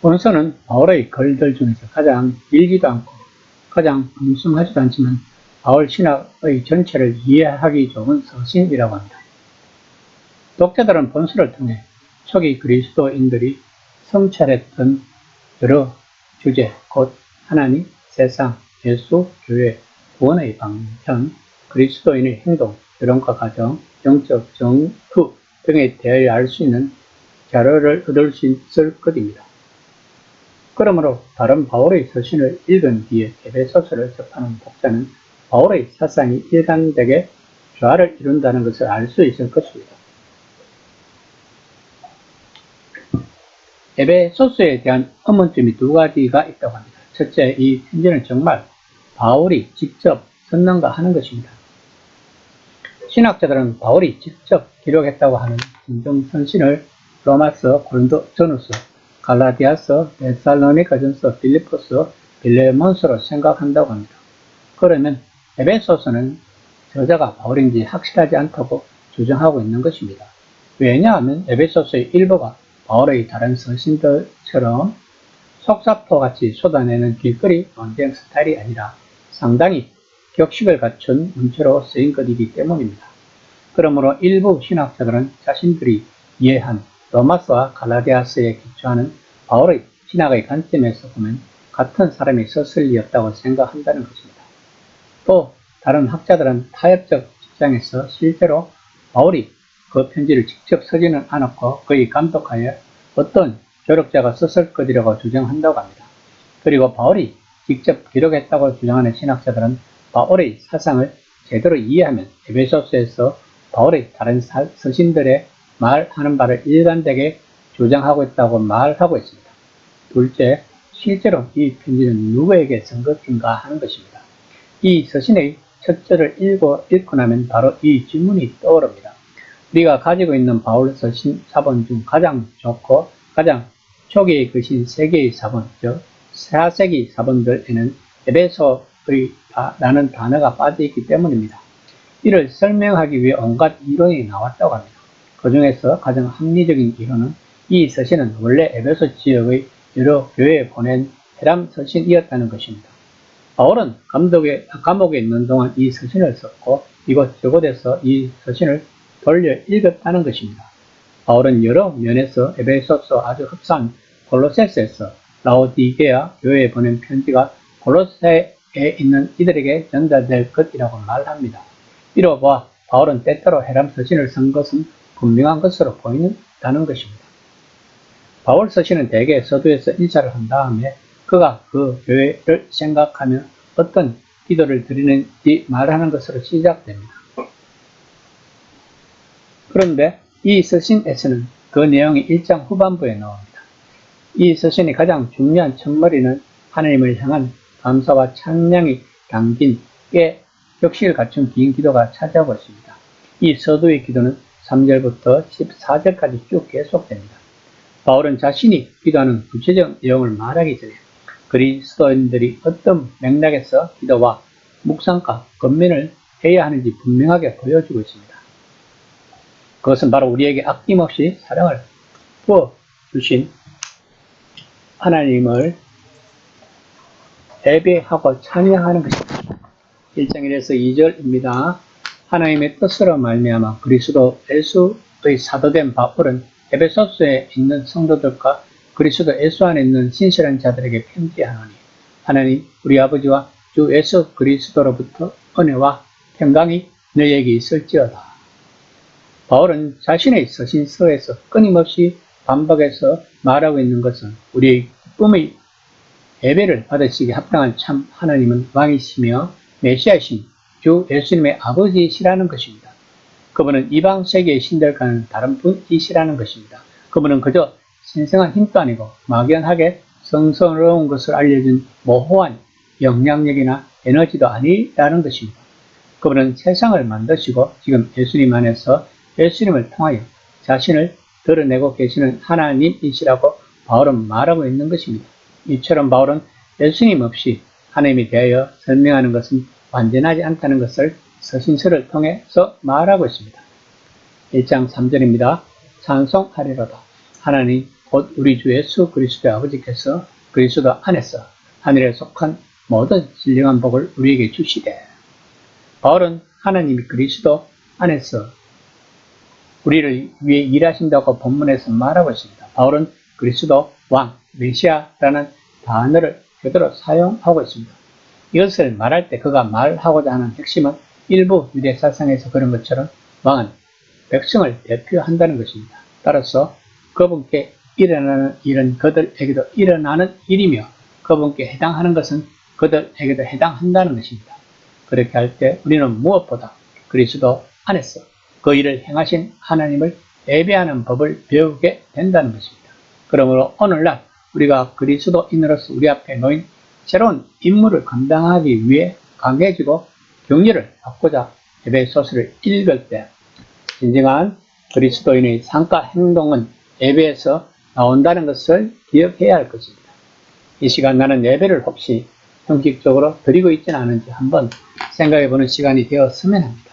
본서는 바울의 글들 중에서 가장 길지도 않고 가장 엉뚱하지도 않지만 바울 신학의 전체를 이해하기 좋은 서신이라고 합니다. 독자들은 본서를 통해 초기 그리스도인들이 성찰했던 여러 주제, 곧 하나님, 세상, 예수, 교회, 구원의 방편, 그리스도인의 행동, 결혼과 가정, 영적 정투 등에 대하여 알 수 있는 자료를 얻을 수 있을 것입니다. 그러므로 다른 바울의 서신을 읽은 뒤에 에베소서를 접하는 독자는 바울의 사상이 일관되게 조화를 이룬다는 것을 알 수 있을 것입니다. 에베소서에 대한 의문점이 두 가지가 있다고 합니다. 첫째, 이 편지는 정말 바울이 직접 썼는가 하는 것입니다. 신학자들은 바울이 직접 기록했다고 하는 진정선신을 로마서, 고린도 전후서, 갈라디아서, 데살로니가전서, 빌립보서, 빌레몬서로 생각한다고 합니다. 그러면 에베소서는 저자가 바울인지 확실하지 않다고 주장하고 있는 것입니다. 왜냐하면 에베소서의 일부가 바울의 다른 서신들처럼 속사포같이 쏟아내는 길거리 논쟁 스타일이 아니라 상당히 격식을 갖춘 문체로 쓰인 것이기 때문입니다. 그러므로 일부 신학자들은 자신들이 이해한 로마서와 갈라디아서에 기초하는 바울의 신학의 관점에서 보면 같은 사람이 썼을 리 없다고 생각한다는 것입니다. 또 다른 학자들은 타협적 입장에서 실제로 바울이 그 편지를 직접 쓰지는 않았고 거의 감독하여 어떤 조력자가 썼을 것이라고 주장한다고 합니다. 그리고 바울이 직접 기록했다고 주장하는 신학자들은 바울의 사상을 제대로 이해하면 에베소서에서 바울의 다른 서신들의 말하는 바를 일관되게 주장하고 있다고 말하고 있습니다. 둘째, 실제로 이 편지는 누구에게 쓴 것인가 하는 것입니다. 이 서신의 첫 절을 읽고 나면 바로 이 질문이 떠오릅니다. 우리가 가지고 있는 바울 서신 사본 중 가장 좋고 가장 초기에 글신 3개의 사본, 즉 4세기 사본들에는 에베소라는 단어가 빠져있기 때문입니다. 이를 설명하기 위해 온갖 이론이 나왔다고 합니다. 그 중에서 가장 합리적인 이론은 이 서신은 원래 에베소 지역의 여러 교회에 보낸 회람 서신이었다는 것입니다. 바울은 감옥에 있는 동안 이 서신을 썼고 이곳저곳에서 이 서신을 돌려 읽었다는 것입니다. 바울은 여러 면에서 에베소서 아주 흡사한 골로새서에서 라오디게아 교회에 보낸 편지가 골로새에 있는 이들에게 전달될 것이라고 말합니다. 이로 보아 바울은 때때로 회람 서신을 쓴 것은 분명한 것으로 보인다는 것입니다. 바울 서신은 대개 서두에서 인사를 한 다음에 그가 그 교회를 생각하며 어떤 기도를 드리는지 말하는 것으로 시작됩니다. 그런데 이 서신에서는 그 내용이 1장 후반부에 나옵니다. 이 서신의 가장 중요한 첫머리는 하나님을 향한 감사와 찬양이 담긴 꽤 격식을 갖춘 긴 기도가 차지하고 있습니다. 이 서두의 기도는 3절부터 14절까지 쭉 계속됩니다. 바울은 자신이 기도하는 구체적 내용을 말하기 전에 그리스도인들이 어떤 맥락에서 기도와 묵상과 권면을 해야 하는지 분명하게 보여주고 있습니다. 그것은 바로 우리에게 아낌없이 사랑을 부어주신 하나님을 예배하고 찬양하는 것입니다. 1장 1에서 2절입니다. 하나님의 뜻으로 말미암아 그리스도 예수의 사도된 바울은 에베소서에 있는 성도들과 그리스도 예수 안에 있는 신실한 자들에게 편지하노니 하나님 우리 아버지와 주 예수 그리스도로부터 은혜와 평강이 너희에게 있을지어다. 바울은 자신의 서신서에서 끊임없이 반복해서 말하고 있는 것은 우리의 기쁨의 예배를 받으시기에 합당한 참 하나님은 왕이시며 메시아이신 주 예수님의 아버지이시라는 것입니다. 그분은 이방 세계의 신들과는 다른 분이시라는 것입니다. 그분은 그저 신성한 힘도 아니고 막연하게 성스러운 것을 알려준 모호한 영향력이나 에너지도 아니라는 것입니다. 그분은 세상을 만드시고 지금 예수님 안에서 예수님을 통하여 자신을 드러내고 계시는 하나님이시라고 바울은 말하고 있는 것입니다. 이처럼 바울은 예수님 없이 하나님에 대하여 설명하는 것은 완전하지 않다는 것을 서신서를 통해서 말하고 있습니다. 1장 3절입니다. 찬송하리로다. 하나님 곧 우리 주 예수 그리스도의 아버지께서 그리스도 안에서 하늘에 속한 모든 신령한 복을 우리에게 주시되, 바울은 하나님이 그리스도 안에서 우리를 위해 일하신다고 본문에서 말하고 있습니다. 바울은 그리스도 왕, 메시아라는 단어를 그대로 사용하고 있습니다. 이것을 말할 때 그가 말하고자 하는 핵심은 일부 유대 사상에서 그런 것처럼 왕은 백성을 대표한다는 것입니다. 따라서 그분께 일어나는 일은 그들에게도 일어나는 일이며 그분께 해당하는 것은 그들에게도 해당한다는 것입니다. 그렇게 할 때 우리는 무엇보다 그리스도 안에서 그 일을 행하신 하나님을 예배하는 법을 배우게 된다는 것입니다. 그러므로 오늘날 우리가 그리스도인으로서 우리 앞에 놓인 새로운 임무를 감당하기 위해 강해지고 격려를 받고자 에베소서를 읽을 때 진정한 그리스도인의 상과 행동은 예배에서 나온다는 것을 기억해야 할 것입니다. 이 시간 나는 예배를 혹시 형식적으로 드리고 있지는 않은지 한번 생각해 보는 시간이 되었으면 합니다.